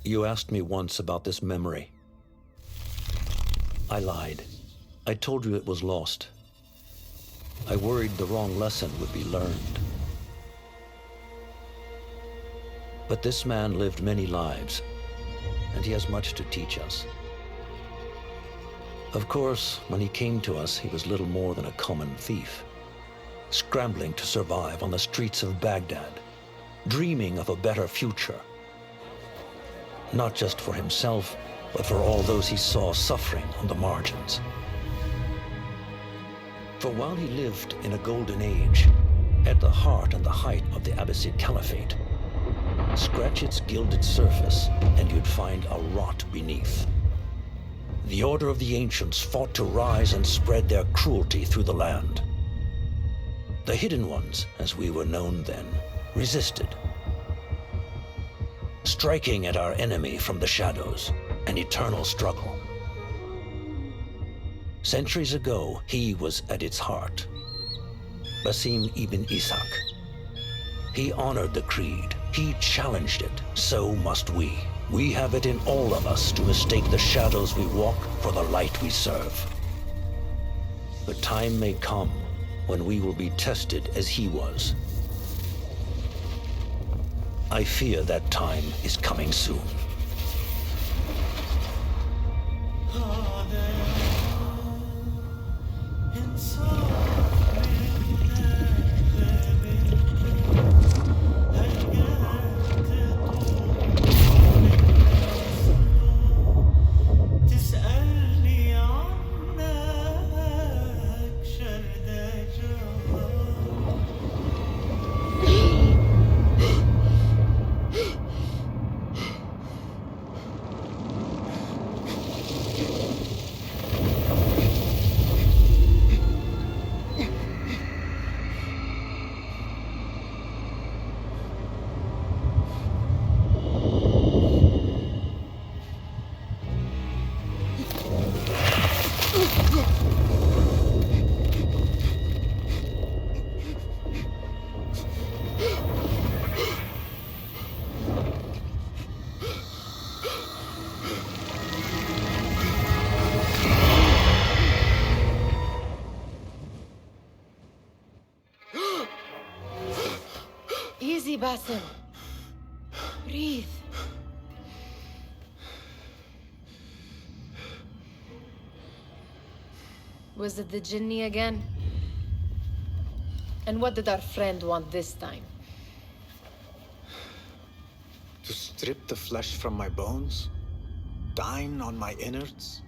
You asked me once about this memory. I lied. I told you it was lost. I worried the wrong lesson would be learned. But this man lived many lives, and he has much to teach us. Of course, when he came to us, he was little more than a common thief, scrambling to survive on the streets of Baghdad, dreaming of a better future. Not just for himself, but for all those he saw suffering on the margins. For while he lived in a golden age, at the heart and the height of the Abbasid Caliphate, scratch its gilded surface and you'd find a rot beneath. The Order of the Ancients fought to rise and spread their cruelty through the land. The Hidden Ones, as we were known then, resisted, striking at our enemy from the shadows, an eternal struggle. Centuries ago, he was at its heart, Basim ibn Ishaq. He honored the creed, he challenged it, so must we. We have it in all of us to mistake the shadows we walk for the light we serve. The time may come when we will be tested as he was. I fear that time is coming soon. Easy, Basim. Breathe. Was it the Jinni again? And what did our friend want this time? To strip the flesh from my bones? Dine on my innards?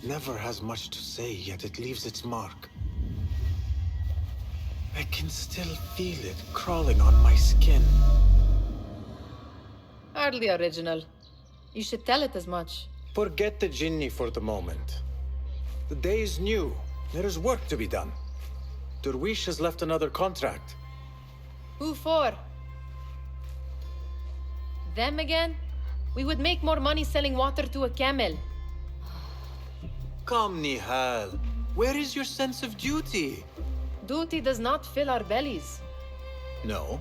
Never has much to say, yet it leaves its mark. I can still feel it crawling on my skin. Hardly original. You should tell it as much. Forget the Jinni for the moment. The day is new. There is work to be done. Derwish has left another contract. Who for? Them again? We would make more money selling water to a camel. Come, Nihal. Where is your sense of duty? Duty does not fill our bellies. No,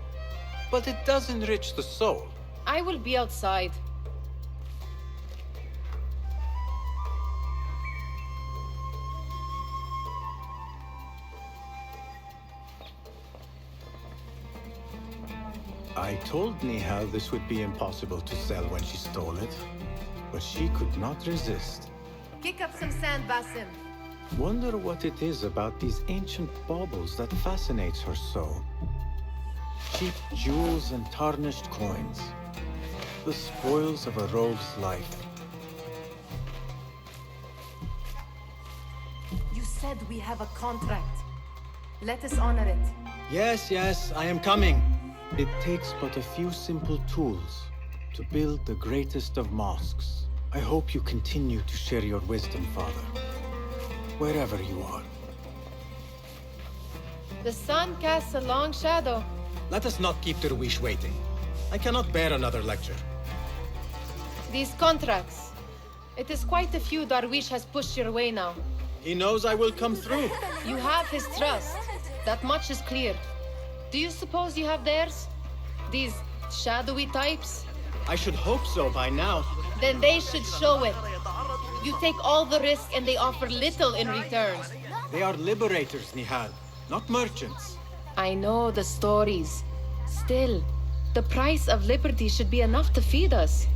but it does enrich the soul. I will be outside. I told Nihal this would be impossible to sell when she stole it, but she could not resist. Kick up some sand, Basim. Wonder what it is about these ancient baubles that fascinates her so. Cheap jewels and tarnished coins. The spoils of a rogue's life. You said we have a contract. Let us honor it. Yes, I am coming. It takes but a few simple tools to build the greatest of mosques. I hope you continue to share your wisdom, Father, wherever you are. The sun casts a long shadow. Let us not keep Derwish waiting. I cannot bear another lecture. These contracts. It is quite a few Darwish has pushed your way now. He knows I will come through. You have his trust. That much is clear. Do you suppose you have theirs? These shadowy types? I should hope so by now. Then they should show it. You take all the risk and they offer little in return. They are liberators, Nihal, not merchants. I know the stories. Still, the price of liberty should be enough to feed us.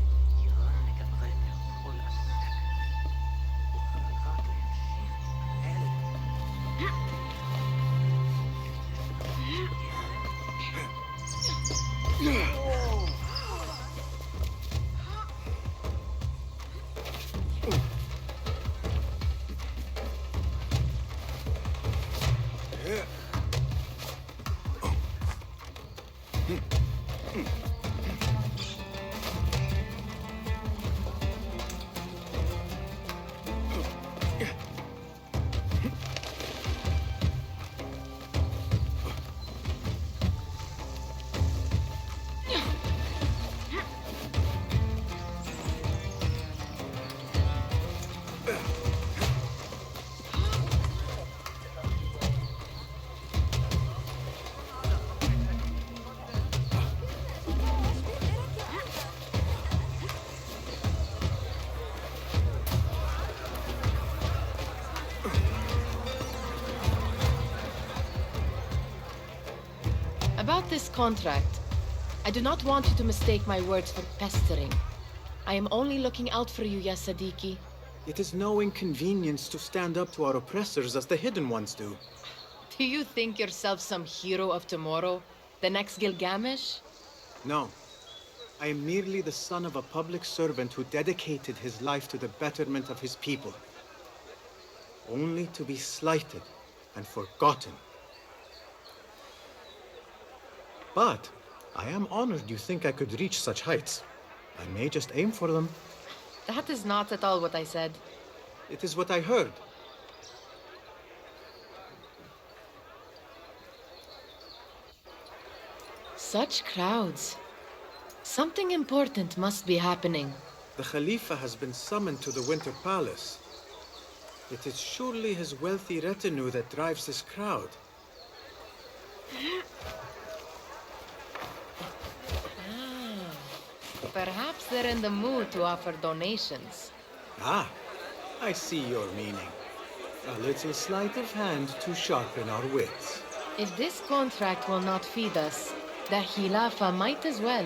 About this contract, I do not want you to mistake my words for pestering. I am only looking out for you, ya Sadiki. It is no inconvenience to stand up to our oppressors as the Hidden Ones do. Do you think yourself some hero of tomorrow? The next Gilgamesh? No. I am merely the son of a public servant who dedicated his life to the betterment of his people. Only to be slighted and forgotten. But I am honored you think I could reach such heights. I may just aim for them. That is not at all what I said. It is what I heard. Such crowds. Something important must be happening. The Khalifa has been summoned to the Winter Palace. It is surely his wealthy retinue that drives this crowd. Perhaps they're in the mood to offer donations. Ah, I see your meaning. A little sleight of hand to sharpen our wits. If this contract will not feed us, the Khilafa might as well.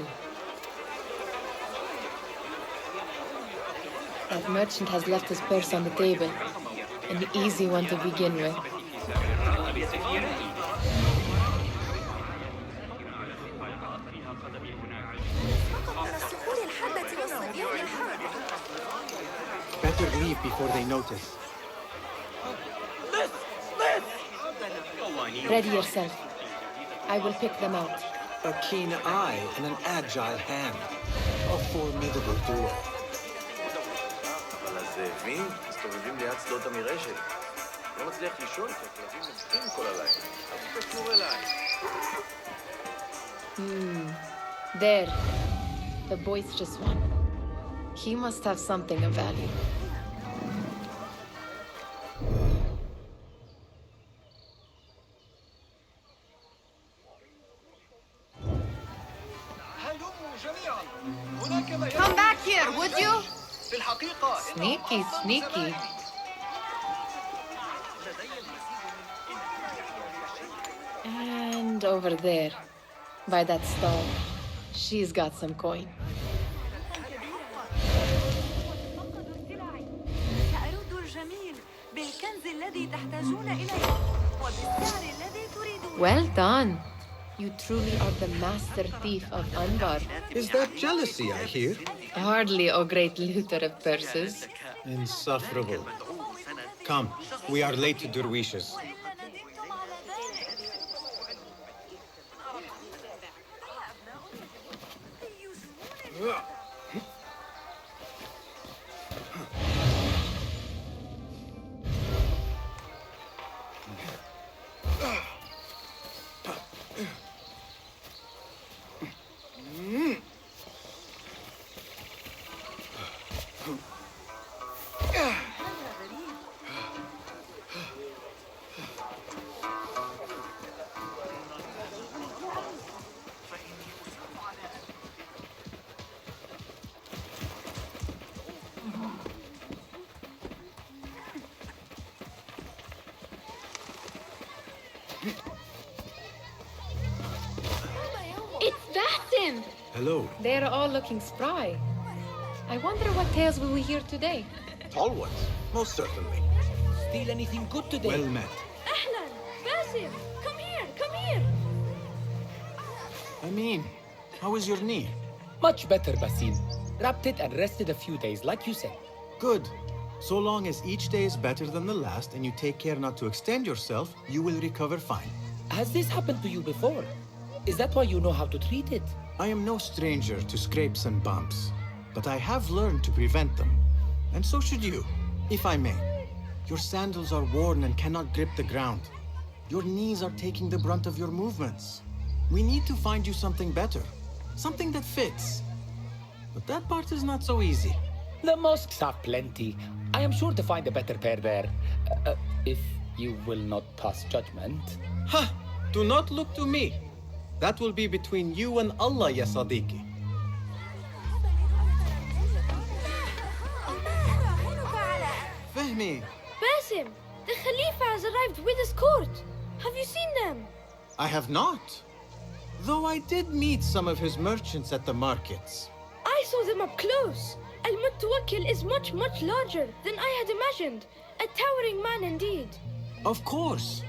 That merchant has left his purse on the table. An easy one to begin with. Better leave before they notice. Ready yourself. I will pick them out. A keen eye and an agile hand. A formidable duo. אבל הזאבים מסתובבים ליד שדות המרשת. לא מצליח לישון, כי הכלבים נובחים כל הלילה. אל תקשור אליי. There. The boisterous one. He must have something of value. Come back here, would you? Sneaky, sneaky. And over there, by that stall, she's got some coin. سأرد الجميل بالكنز الذي تحتاجون إليه وبالسعر الذي تريدون. Well done. You truly are the master thief of Anbar. Is that jealousy I hear? Hardly, O great looter of purses. Insufferable. Come, we are late to Derwishes. It's Basim! Hello. They're all looking spry. I wonder what tales will we hear today? Tall ones, most certainly. Steal anything good today? Well met. أهلاً! باسم! Come here! Come here! I mean, how is your knee? Much better, Basim. Wrapped it and rested a few days, like you said. Good. So long as each day is better than the last and you take care not to extend yourself, you will recover fine. Has this happened to you before? Is that why you know how to treat it? I am no stranger to scrapes and bumps, but I have learned to prevent them. And so should you, if I may. Your sandals are worn and cannot grip the ground. Your knees are taking the brunt of your movements. We need to find you something better, something that fits. But that part is not so easy. The mosques have plenty. I am sure to find a better pair there. If you will not pass judgment. Ha! Do not look to me. That will be between you and Allah, ya Sadiqi. Fahmi, Basim! The Khalifa has arrived with his court! Have you seen them? I have not. Though I did meet some of his merchants at the markets. I saw them up close. Al-Mutawakkil is much, much larger than I had imagined. A towering man indeed. Of course.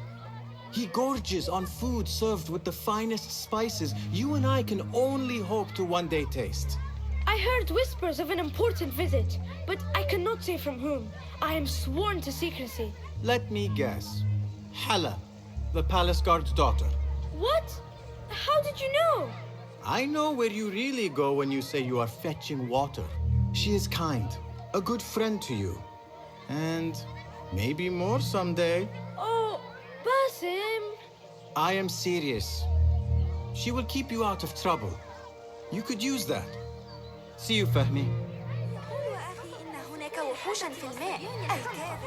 He gorges on food served with the finest spices you and I can only hope to one day taste. I heard whispers of an important visit, but I cannot say from whom. I am sworn to secrecy. Let me guess. Hala, the palace guard's daughter. What? How did you know? I know where you really go when you say you are fetching water. She is kind, a good friend to you. And maybe more someday. Oh, Basim. I am serious. She will keep you out of trouble. You could use that. See you, Fahmi. يقول أخي إن هناك وحوشا في الماء. الكاذب.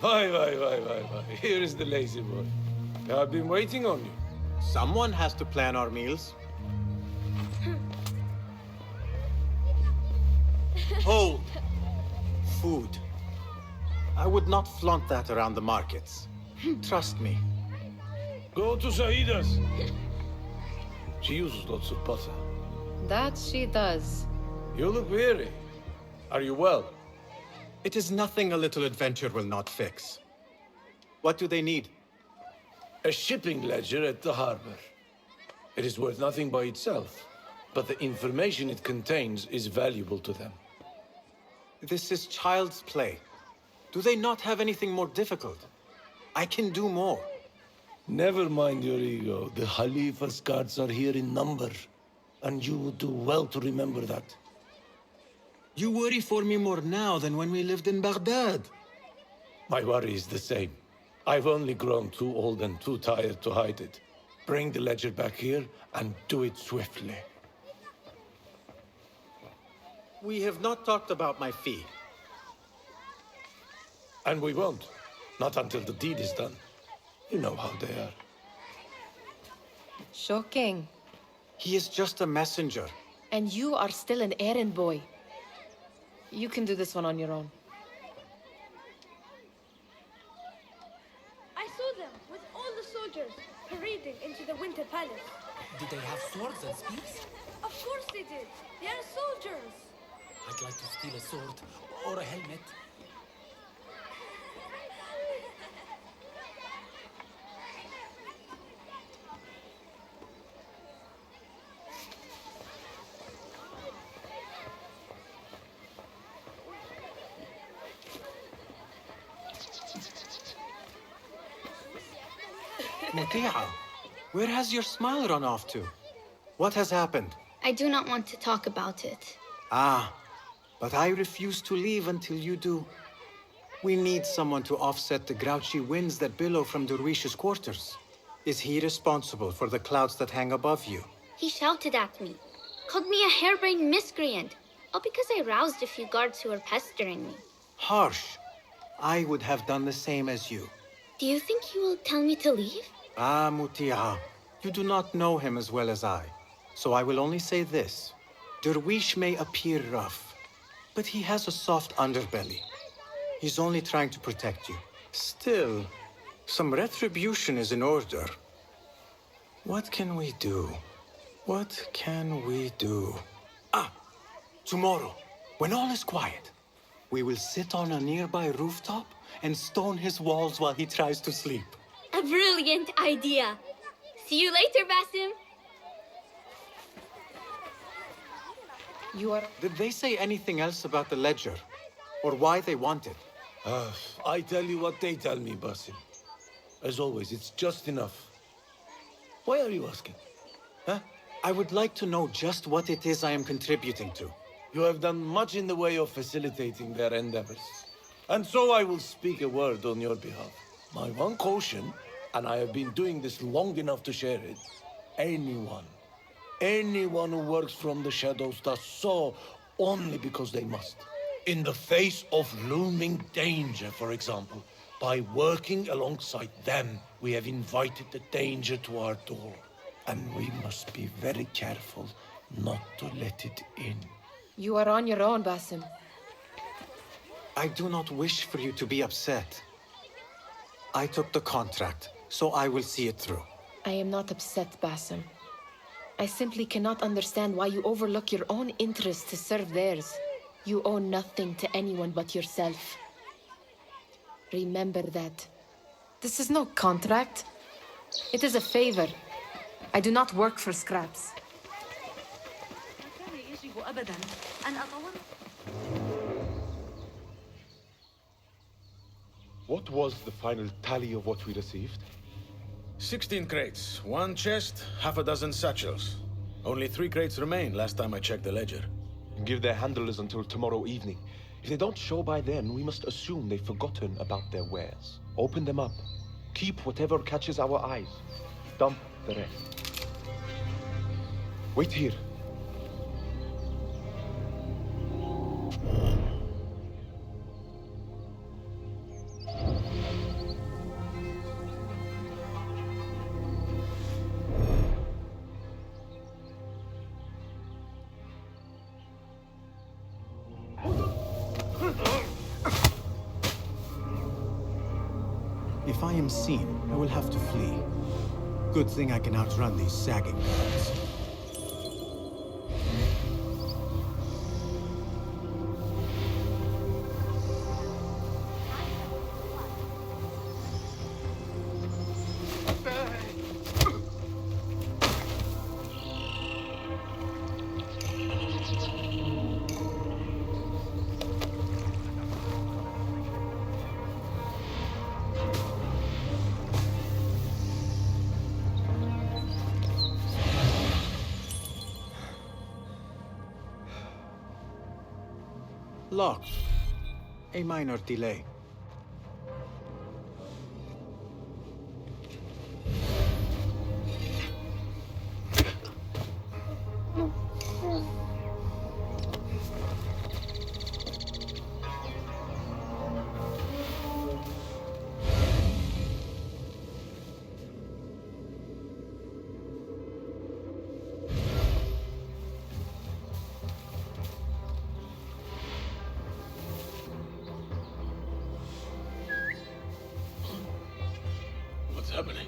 Why. Here is the lazy boy. I've been waiting on you. Someone has to plan our meals. Hold. Food. I would not flaunt that around the markets. Trust me. Go to Saida's. She uses lots of butter. That she does. You look weary. Are you well? It is nothing a little adventure will not fix. What do they need? A shipping ledger at the harbor. It is worth nothing by itself, but the information it contains is valuable to them. This is child's play. Do they not have anything more difficult? I can do more. Never mind your ego. The Khalifa's guards are here in number, and you would do well to remember that. You worry for me more now than when we lived in Baghdad. My worry is the same. I've only grown too old and too tired to hide it. Bring the ledger back here and do it swiftly. We have not talked about my fee. And we won't. Not until the deed is done. You know how they are. Shocking. He is just a messenger. And you are still an errand boy. You can do this one on your own. I saw them with all the soldiers parading into the Winter Palace. Did they have swords and spears? Of course they did. They are soldiers. I'd like to steal a sword or a helmet. Muti'a, where has your smile run off to? What has happened? I do not want to talk about it. Ah, but I refuse to leave until you do. We need someone to offset the grouchy winds that billow from Derwish's quarters. Is he responsible for the clouds that hang above you? He shouted at me, called me a harebrained miscreant, all because I roused a few guards who were pestering me. Harsh. I would have done the same as you. Do you think he will tell me to leave? Ah, Muti'a, you do not know him as well as I. So I will only say this. Derwish may appear rough, But he has a soft underbelly. He's only trying to protect you. Still, some retribution is in order. What can we do? What can we do? Ah! Tomorrow, when all is quiet, we will sit on a nearby rooftop and stone his walls while he tries to sleep. A brilliant idea. See you later, Basim. You are... Did they say anything else about the ledger? Or why they want it? I tell you what they tell me, Basim. As always, it's just enough. Why are you asking? Huh? I would like to know just what it is I am contributing to. You have done much in the way of facilitating their endeavors. And so I will speak a word on your behalf. My one caution, and I have been doing this long enough to share it, anyone who works from the shadows does so only because they must. In the face of looming danger, for example. By working alongside them, we have invited the danger to our door. And we must be very careful not to let it in. You are on your own, Basim. I do not wish for you to be upset. I took the contract, so I will see it through. I am not upset, Basim. I simply cannot understand why you overlook your own interests to serve theirs. You owe nothing to anyone but yourself. Remember that. This is no contract. It is a favor. I do not work for scraps. What was the final tally of what we received? 16 crates, 1 chest, half a dozen satchels. Only 3 crates remain last time I checked the ledger. Give their handlers until tomorrow evening. If they don't show by then, we must assume they've forgotten about their wares. Open them up. Keep whatever catches our eyes. Dump the rest. Wait here. If I am seen, I will have to flee. Good thing I can outrun these sagging guards. Locked. A minor delay. What's happening?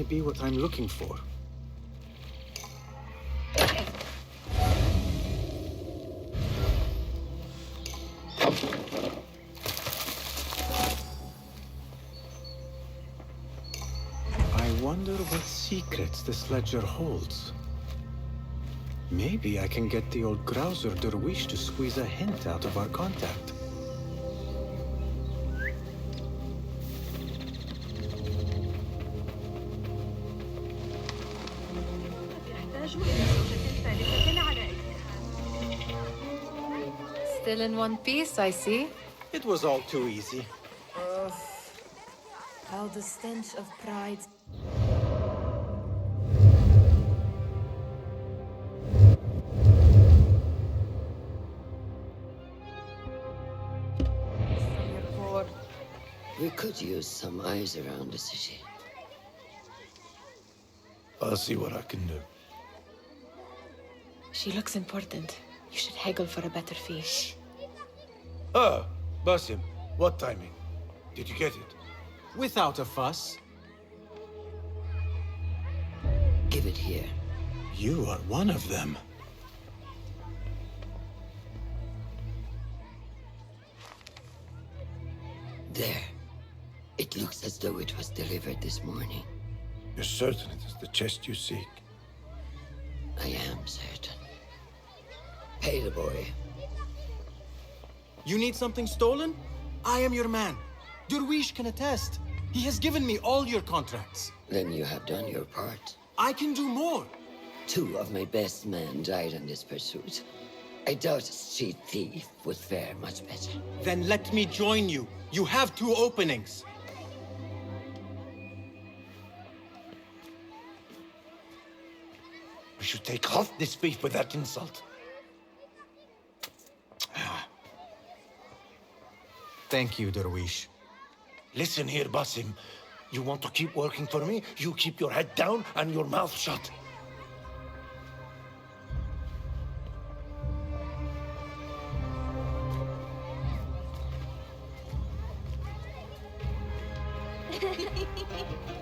may be what I'm looking for. I wonder what secrets this ledger holds. Maybe I can get the old grouser Derwish to squeeze a hint out of our contact. Still in one piece, I see. It was all too easy. How the stench of pride. We could use some eyes around the city. I'll see what I can do. She looks important. You should haggle for a better fee. Ah, Basim, what timing? Did you get it? Without a fuss. Give it here. You are one of them. There. It looks as though it was delivered this morning. You're certain it is the chest you seek? I am certain. Pay the boy. You need something stolen? I am your man. Derwish can attest. He has given me all your contracts. Then you have done your part. I can do more. 2 of my best men died in this pursuit. I doubt a street thief would fare much better. Then let me join you. You have 2 openings. We should take half this beef with that insult. Thank you, Derwish. Listen here, Basim. You want to keep working for me? You keep your head down and your mouth shut.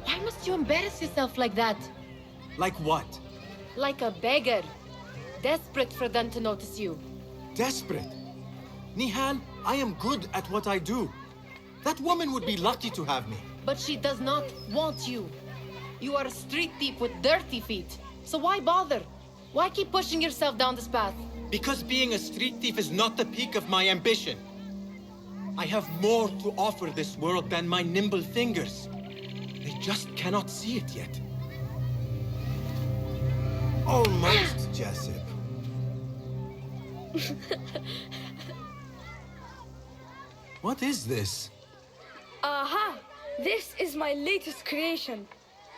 Why must you embarrass yourself like that? Like what? Like a beggar. Desperate for them to notice you. Desperate? Nihal, I am good at what I do. That woman would be lucky to have me. But she does not want you. You are a street thief with dirty feet. So why bother? Why keep pushing yourself down this path? Because being a street thief is not the peak of my ambition. I have more to offer this world than my nimble fingers. They just cannot see it yet. Almost, Jessup. What is this? Aha! This is my latest creation.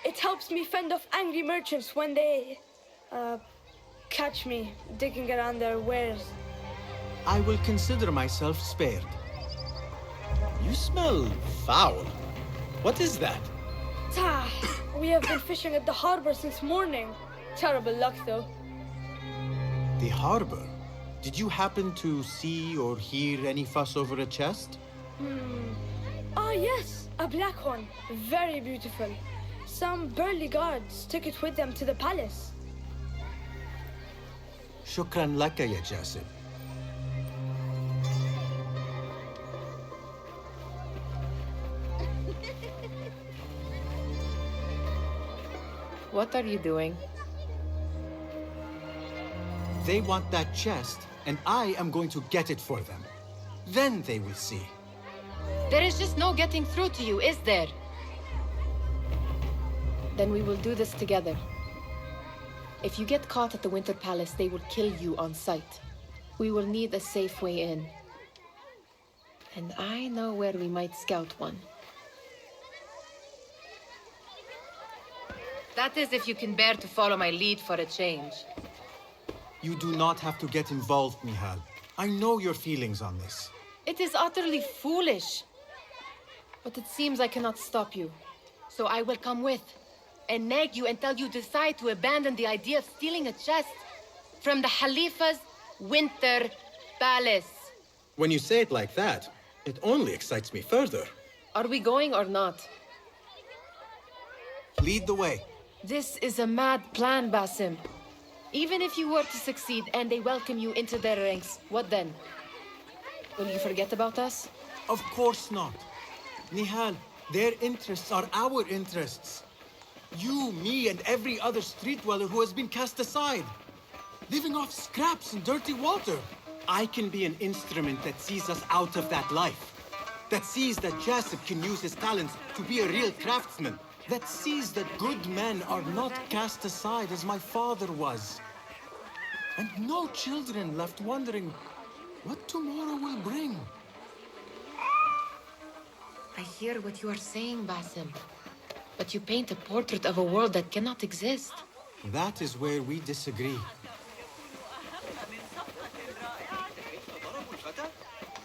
It helps me fend off angry merchants when they, catch me digging around their wares. I will consider myself spared. You smell foul. What is that? Ah, we have been fishing at the harbor since morning. Terrible luck, though. The harbor? Did you happen to see or hear any fuss over a chest? Ah, yes, a black one. Very beautiful. Some burly guards took it with them to the palace. Shukran laka ya Jessup. What are you doing? They want that chest, and I am going to get it for them. Then they will see. There is just no getting through to you, is there? Then we will do this together. If you get caught at the Winter Palace, they will kill you on sight. We will need a safe way in. And I know where we might scout one. That is if you can bear to follow my lead for a change. You do not have to get involved, Nihal. I know your feelings on this. It is utterly foolish. But it seems I cannot stop you. So I will come with, and nag you until you decide to abandon the idea of stealing a chest from the Khalifa's Winter Palace. When you say it like that, it only excites me further. Are we going or not? Lead the way. This is a mad plan, Basim. Even if you were to succeed and they welcome you into their ranks, what then? Will you forget about us? Of course not. Nihal, their interests are our interests. You, me, and every other street dweller who has been cast aside. Living off scraps and dirty water. I can be an instrument that sees us out of that life. That sees that Jasip can use his talents to be a real craftsman. That sees that good men are not cast aside as my father was. And no children left wondering what tomorrow will bring. I hear what you are saying, Basim. But you paint a portrait of a world that cannot exist. That is where we disagree.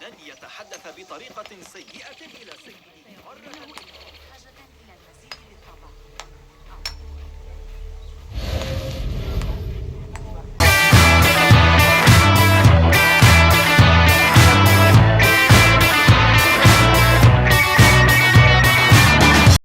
لن يتحدث بطريقة سيئة إلى سيده مرة.